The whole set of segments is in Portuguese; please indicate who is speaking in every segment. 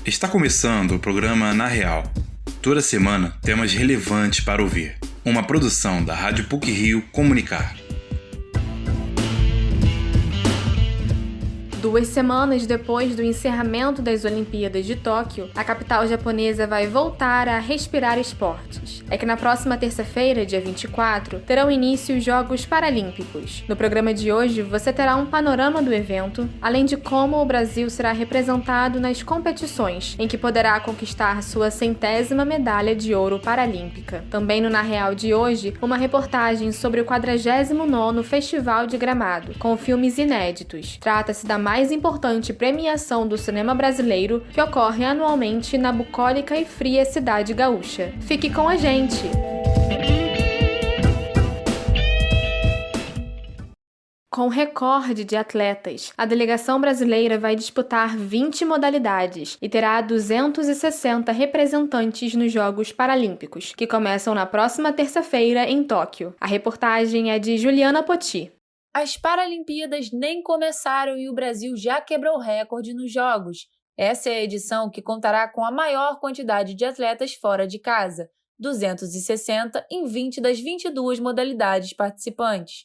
Speaker 1: Está começando o programa Na Real. Toda semana, temas relevantes para ouvir. Uma produção da Rádio PUC-Rio Comunicar.
Speaker 2: 2 semanas depois do encerramento das Olimpíadas de Tóquio, a capital japonesa vai voltar a respirar esportes. É que na próxima terça-feira, dia 24, terão início os Jogos Paralímpicos. No programa de hoje, você terá um panorama do evento, além de como o Brasil será representado nas competições, em que poderá conquistar sua 100ª medalha de ouro paralímpica. Também no Na Real de hoje, uma reportagem sobre o 49º Festival de Gramado, com filmes inéditos. Trata-se da mais importante premiação do cinema brasileiro, que ocorre anualmente na bucólica e fria cidade gaúcha. Fique com a gente! Com recorde de atletas, a delegação brasileira vai disputar 20 modalidades e terá 260 representantes nos Jogos Paralímpicos, que começam na próxima terça-feira em Tóquio. A reportagem é de Juliana Poti.
Speaker 3: As Paralimpíadas nem começaram e o Brasil já quebrou recorde nos Jogos. Essa é a edição que contará com a maior quantidade de atletas fora de casa, 260 em 20 das 22 modalidades participantes.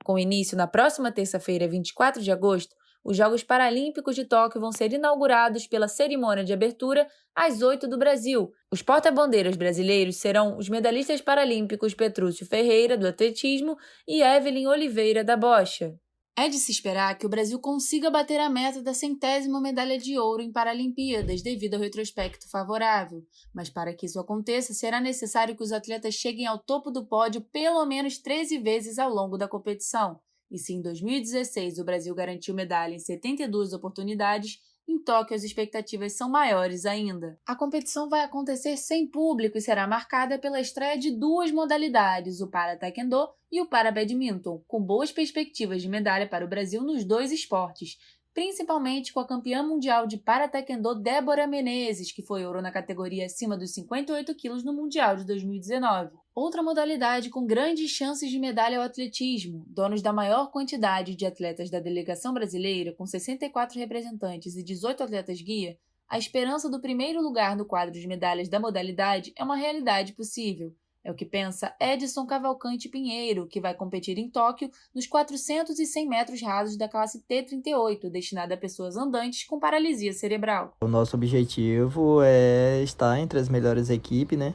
Speaker 3: Com início na próxima terça-feira, 24 de agosto, os Jogos Paralímpicos de Tóquio vão ser inaugurados pela cerimônia de abertura às 8 do Brasil. Os porta-bandeiras brasileiros serão os medalhistas paralímpicos Petrúcio Ferreira, do atletismo, e Evelyn Oliveira, da bocha. É de se esperar que o Brasil consiga bater a meta da 100ª medalha de ouro em Paralimpíadas devido ao retrospecto favorável. Mas para que isso aconteça, será necessário que os atletas cheguem ao topo do pódio pelo menos 13 vezes ao longo da competição. E se em 2016 o Brasil garantiu medalha em 72 oportunidades, em Tóquio as expectativas são maiores ainda. A competição vai acontecer sem público e será marcada pela estreia de 2 modalidades, o para-taekwondo e o para-badminton, com boas perspectivas de medalha para o Brasil nos 2 esportes, principalmente com a campeã mundial de para-taekwondo Débora Menezes, que foi ouro na categoria acima dos 58 quilos no Mundial de 2019. Outra modalidade com grandes chances de medalha é o atletismo. Donos da maior quantidade de atletas da delegação brasileira, com 64 representantes e 18 atletas guia, a esperança do primeiro lugar no quadro de medalhas da modalidade é uma realidade possível. É o que pensa Edson Cavalcante Pinheiro, que vai competir em Tóquio nos 400 e 100 metros rasos da classe T38, destinada a pessoas andantes com paralisia cerebral.
Speaker 4: O nosso objetivo é estar entre as melhores equipes, né?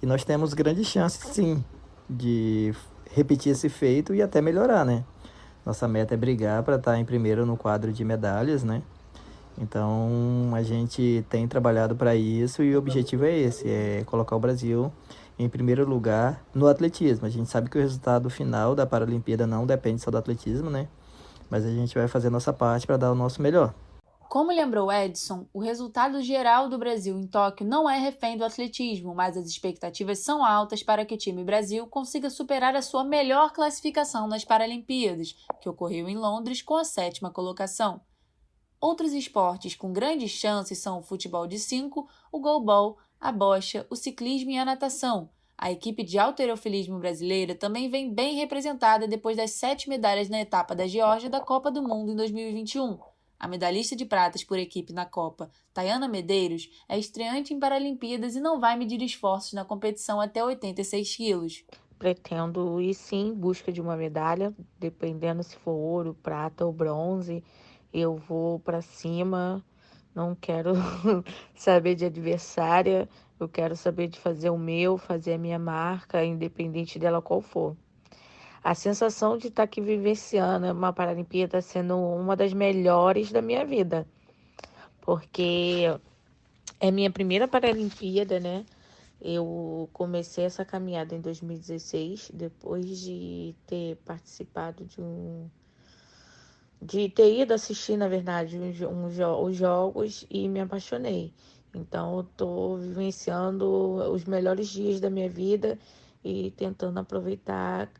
Speaker 4: E nós temos grandes chances, sim, de repetir esse feito e até melhorar, né? Nossa meta é brigar para estar em primeiro no quadro de medalhas, né? Então, a gente tem trabalhado para isso e o objetivo é esse, é colocar o Brasil em primeiro lugar no atletismo. A gente sabe que o resultado final da Paralimpíada não depende só do atletismo, né? Mas a gente vai fazer a nossa parte para dar o nosso melhor.
Speaker 3: Como lembrou Edson, o resultado geral do Brasil em Tóquio não é refém do atletismo, mas as expectativas são altas para que o time Brasil consiga superar a sua melhor classificação nas Paralimpíadas, que ocorreu em Londres com a 7ª colocação. Outros esportes com grandes chances são o futebol de 5, o goalball, a bocha, o ciclismo e a natação. A equipe de halterofilismo brasileira também vem bem representada depois das 7 medalhas na etapa da Geórgia da Copa do Mundo em 2021. A medalhista de pratas por equipe na Copa, Tayana Medeiros, é estreante em Paralimpíadas e não vai medir esforços na competição até 86 quilos.
Speaker 5: Pretendo ir sim em busca de uma medalha, dependendo se for ouro, prata ou bronze, eu vou para cima, não quero saber de adversária, eu quero saber de fazer o meu, fazer a minha marca, independente dela qual for. A sensação de estar aqui vivenciando uma Paralimpíada está sendo uma das melhores da minha vida, porque é minha primeira Paralimpíada, né? Eu comecei essa caminhada em 2016, depois de ter participado de ter ido assistir, na verdade, os jogos e me apaixonei. Então, eu estou vivenciando os melhores dias da minha vida e tentando aproveitar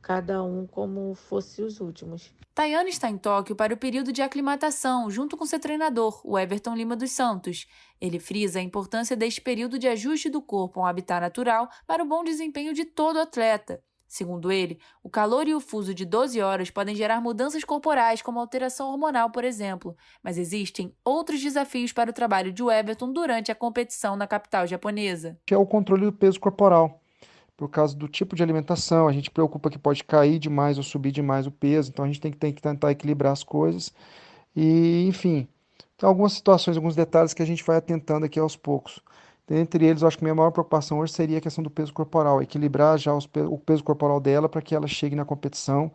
Speaker 5: cada um como fosse os últimos.
Speaker 3: Tayana está em Tóquio para o período de aclimatação, junto com seu treinador, o Everton Lima dos Santos. Ele frisa a importância deste período de ajuste do corpo a um habitat natural para o bom desempenho de todo atleta. Segundo ele, o calor e o fuso de 12 horas podem gerar mudanças corporais, como alteração hormonal, por exemplo, mas existem outros desafios para o trabalho de Everton durante a competição na capital japonesa.
Speaker 6: Que é o controle do peso corporal. Por causa do tipo de alimentação, a gente preocupa que pode cair demais ou subir demais o peso, então a gente tem que tentar equilibrar as coisas. E, enfim, tem algumas situações, alguns detalhes que a gente vai atentando aqui aos poucos. Entre eles, eu acho que a minha maior preocupação hoje seria a questão do peso corporal, equilibrar já o peso corporal dela para que ela chegue na competição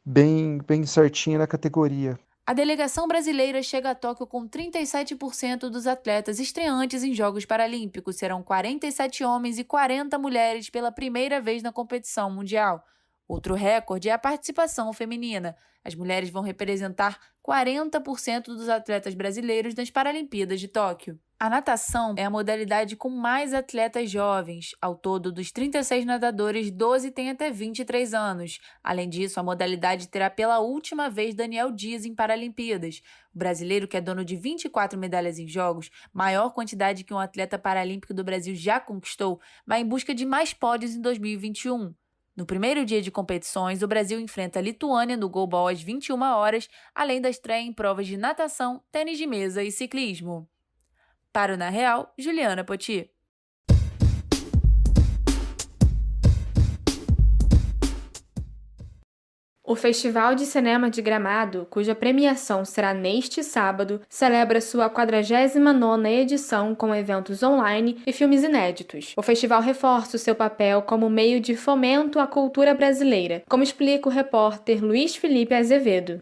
Speaker 6: bem certinha na categoria.
Speaker 3: A delegação brasileira chega a Tóquio com 37% dos atletas estreantes em Jogos Paralímpicos. Serão 47 homens e 40 mulheres pela primeira vez na competição mundial. Outro recorde é a participação feminina. As mulheres vão representar 40% dos atletas brasileiros nas Paralimpíadas de Tóquio. A natação é a modalidade com mais atletas jovens. Ao todo, dos 36 nadadores, 12 têm até 23 anos. Além disso, a modalidade terá pela última vez Daniel Dias em Paralimpíadas. O brasileiro, que é dono de 24 medalhas em jogos, maior quantidade que um atleta paralímpico do Brasil já conquistou, vai em busca de mais pódios em 2021. No primeiro dia de competições, o Brasil enfrenta a Lituânia no goalball às 21 horas, além da estreia em provas de natação, tênis de mesa e ciclismo. Para o Na Real, Juliana Poti.
Speaker 2: O Festival de Cinema de Gramado, cuja premiação será neste sábado, celebra sua 49ª edição com eventos online e filmes inéditos. O festival reforça o seu papel como meio de fomento à cultura brasileira, como explica o repórter Luiz Felipe Azevedo.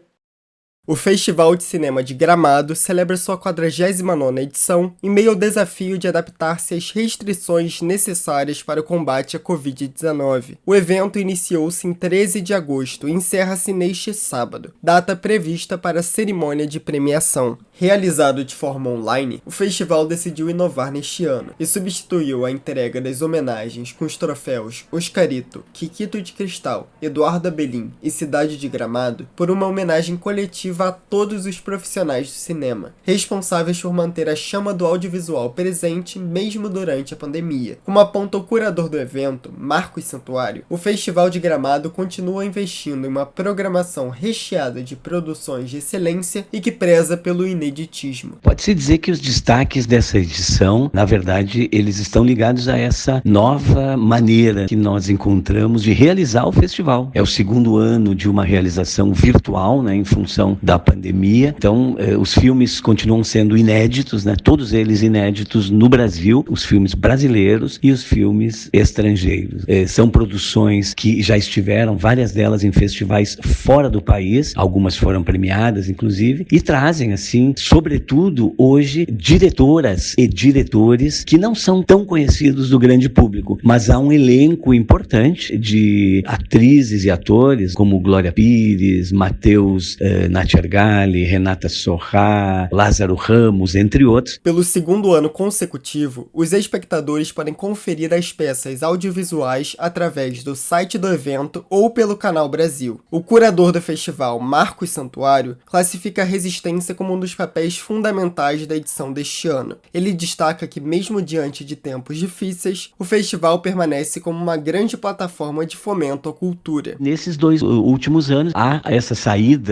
Speaker 7: O Festival de Cinema de Gramado celebra sua 49ª edição em meio ao desafio de adaptar-se às restrições necessárias para o combate à Covid-19. O evento iniciou-se em 13 de agosto e encerra-se neste sábado, data prevista para a cerimônia de premiação. Realizado de forma online, o festival decidiu inovar neste ano e substituiu a entrega das homenagens com os troféus Oscarito, Kikito de Cristal, Eduardo Abelim e Cidade de Gramado por uma homenagem coletiva a todos os profissionais do cinema, responsáveis por manter a chama do audiovisual presente mesmo durante a pandemia. Como aponta o curador do evento, Marcos Santuário, o Festival de Gramado continua investindo em uma programação recheada de produções de excelência e que preza pelo ineditismo.
Speaker 8: Pode-se dizer que os destaques dessa edição, na verdade, eles estão ligados a essa nova maneira que nós encontramos de realizar o festival. É o segundo ano de uma realização virtual, em função da pandemia. Então, os filmes continuam sendo inéditos, todos eles inéditos no Brasil, os filmes brasileiros e os filmes estrangeiros. São produções que já estiveram, várias delas em festivais fora do país, algumas foram premiadas, inclusive, e trazem, assim, sobretudo, hoje, diretoras e diretores que não são tão conhecidos do grande público, mas há um elenco importante de atrizes e atores, como Glória Pires, Matheus Natchergali, Renata Sorrá, Lázaro Ramos, entre outros.
Speaker 7: Pelo segundo ano consecutivo, os espectadores podem conferir as peças audiovisuais através do site do evento ou pelo Canal Brasil. O curador do festival, Marcos Santuário, classifica a resistência como um dos papéis fundamentais da edição deste ano. Ele destaca que, mesmo diante de tempos difíceis, o festival permanece como uma grande plataforma de fomento à cultura.
Speaker 8: Nesses 2 últimos anos, há essa saída,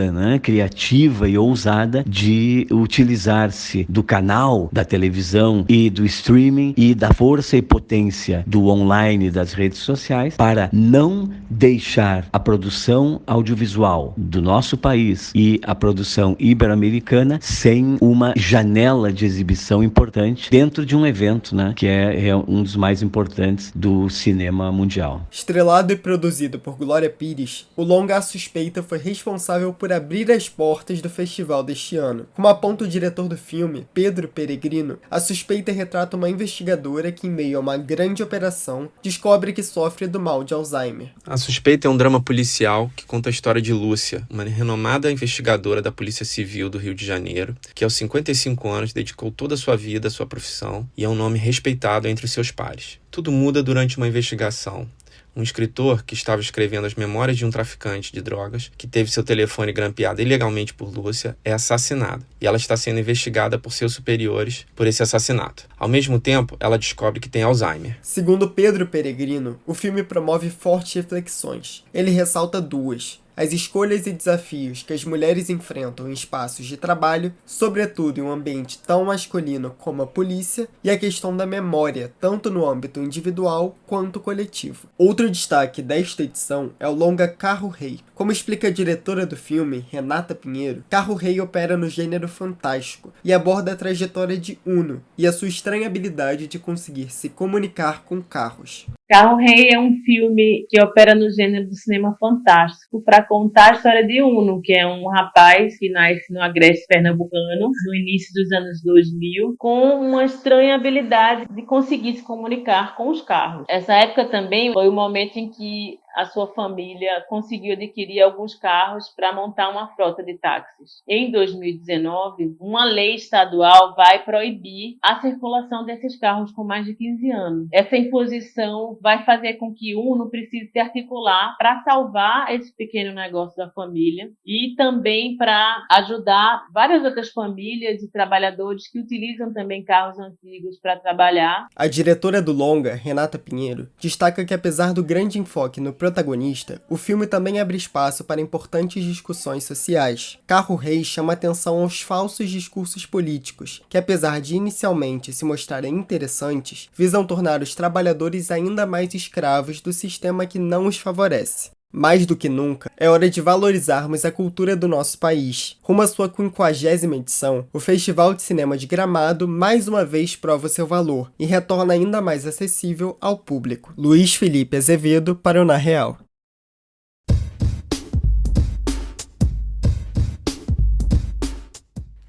Speaker 8: criativa e ousada de utilizar-se do canal, da televisão e do streaming e da força e potência do online e das redes sociais para não deixar a produção audiovisual do nosso país e a produção ibero-americana sem uma janela de exibição importante dentro de um evento, que é um dos mais importantes do cinema mundial.
Speaker 7: Estrelado e produzido por Glória Pires, o longa A Suspeita foi responsável por abrir as portas do festival deste ano. Como aponta o diretor do filme, Pedro Peregrino, A Suspeita retrata uma investigadora que, em meio a uma grande operação, descobre que sofre do mal de Alzheimer.
Speaker 9: A Suspeita é um drama policial que conta a história de Lúcia, uma renomada investigadora da Polícia Civil do Rio de Janeiro, que aos 55 anos dedicou toda a sua vida à sua profissão e é um nome respeitado entre seus pares. Tudo muda durante uma investigação, Um escritor que estava escrevendo as memórias de um traficante de drogas, que teve seu telefone grampeado ilegalmente por Lúcia, é assassinado. E ela está sendo investigada por seus superiores por esse assassinato. Ao mesmo tempo, ela descobre que tem Alzheimer.
Speaker 7: Segundo Pedro Peregrino, o filme promove fortes reflexões. Ele ressalta duas: as escolhas e desafios que as mulheres enfrentam em espaços de trabalho, sobretudo em um ambiente tão masculino como a polícia, e a questão da memória, tanto no âmbito individual quanto coletivo. Outro destaque desta edição é o longa Carro Rei. Como explica a diretora do filme, Renata Pinheiro, Carro Rei opera no gênero fantástico e aborda a trajetória de Uno e a sua estranha habilidade de conseguir se comunicar com carros.
Speaker 10: Carro Rei é um filme que opera no gênero do cinema fantástico para contar a história de Uno, que é um rapaz que nasce no Agreste pernambucano, no início dos anos 2000, com uma estranha habilidade de conseguir se comunicar com os carros. Essa época também foi o momento em que a sua família conseguiu adquirir alguns carros para montar uma frota de táxis. Em 2019, uma lei estadual vai proibir a circulação desses carros com mais de 15 anos. Essa imposição vai fazer com que Uno precise se articular para salvar esse pequeno negócio da família e também para ajudar várias outras famílias e trabalhadores que utilizam também carros antigos para trabalhar.
Speaker 7: A diretora do longa, Renata Pinheiro, destaca que apesar do grande enfoque no protagonista, o filme também abre espaço para importantes discussões sociais. Carro Rei chama atenção aos falsos discursos políticos, que apesar de inicialmente se mostrarem interessantes, visam tornar os trabalhadores ainda mais escravos do sistema que não os favorece. Mais do que nunca, é hora de valorizarmos a cultura do nosso país. Rumo à sua 50ª edição, o Festival de Cinema de Gramado mais uma vez prova seu valor e retorna ainda mais acessível ao público. Luiz Felipe Azevedo para o Na Real.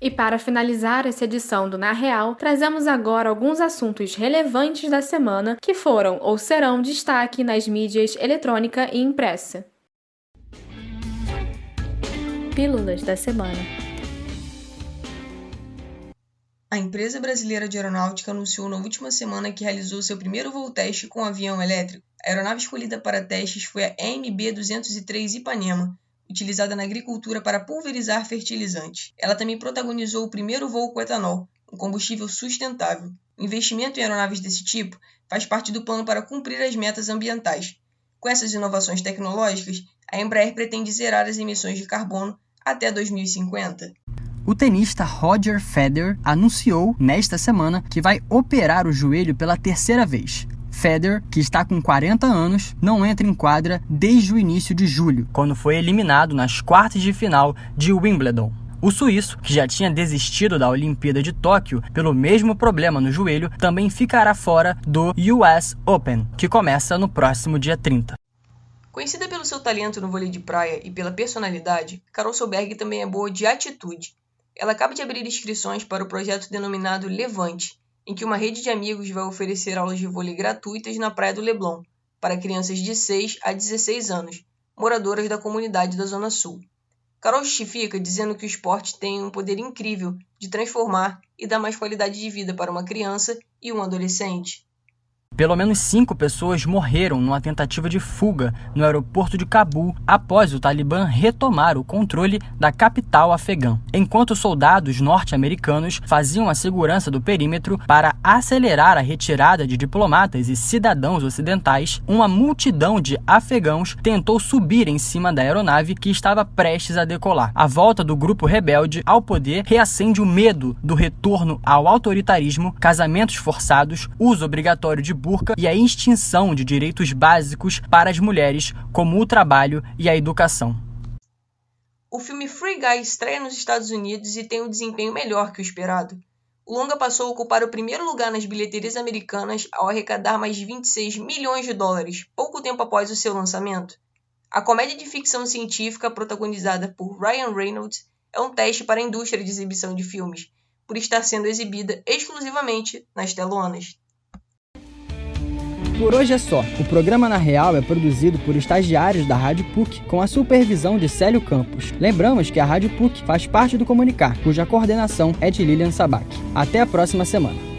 Speaker 2: E para finalizar essa edição do Na Real, trazemos agora alguns assuntos relevantes da semana que foram ou serão destaque nas mídias eletrônica e impressa. Pílulas da semana.
Speaker 11: A empresa brasileira de aeronáutica anunciou na última semana que realizou seu primeiro voo teste com um avião elétrico. A aeronave escolhida para testes foi a EMB-203 Ipanema, utilizada na agricultura para pulverizar fertilizantes. Ela também protagonizou o primeiro voo com etanol, um combustível sustentável. O investimento em aeronaves desse tipo faz parte do plano para cumprir as metas ambientais. Com essas inovações tecnológicas, a Embraer pretende zerar as emissões de carbono até 2050.
Speaker 12: O tenista Roger Federer anunciou nesta semana que vai operar o joelho pela terceira vez. Federer, que está com 40 anos, não entra em quadra desde o início de julho, quando foi eliminado nas quartas de final de Wimbledon. O suíço, que já tinha desistido da Olimpíada de Tóquio pelo mesmo problema no joelho, também ficará fora do US Open, que começa no próximo dia 30.
Speaker 11: Conhecida pelo seu talento no vôlei de praia e pela personalidade, Carol Solberg também é boa de atitude. Ela acaba de abrir inscrições para o projeto denominado Levante, em que uma rede de amigos vai oferecer aulas de vôlei gratuitas na Praia do Leblon, para crianças de 6 a 16 anos, moradoras da comunidade da Zona Sul. Carol justifica dizendo que o esporte tem um poder incrível de transformar e dar mais qualidade de vida para uma criança e um adolescente.
Speaker 12: Pelo menos 5 pessoas morreram numa tentativa de fuga no aeroporto de Cabul após o Talibã retomar o controle da capital afegã. Enquanto soldados norte-americanos faziam a segurança do perímetro para acelerar a retirada de diplomatas e cidadãos ocidentais, uma multidão de afegãos tentou subir em cima da aeronave que estava prestes a decolar. A volta do grupo rebelde ao poder reacende o medo do retorno ao autoritarismo, casamentos forçados, uso obrigatório de burca e a extinção de direitos básicos para as mulheres, como o trabalho e a educação.
Speaker 11: O filme Free Guy estreia nos Estados Unidos e tem um desempenho melhor que o esperado. O longa passou a ocupar o primeiro lugar nas bilheterias americanas ao arrecadar mais de 26 milhões de dólares, pouco tempo após o seu lançamento. A comédia de ficção científica, protagonizada por Ryan Reynolds, é um teste para a indústria de exibição de filmes, por estar sendo exibida exclusivamente nas telonas.
Speaker 12: Por hoje é só. O programa Na Real é produzido por estagiários da Rádio PUC com a supervisão de Célio Campos. Lembramos que a Rádio PUC faz parte do Comunicar, cuja coordenação é de Lilian Sabac. Até a próxima semana.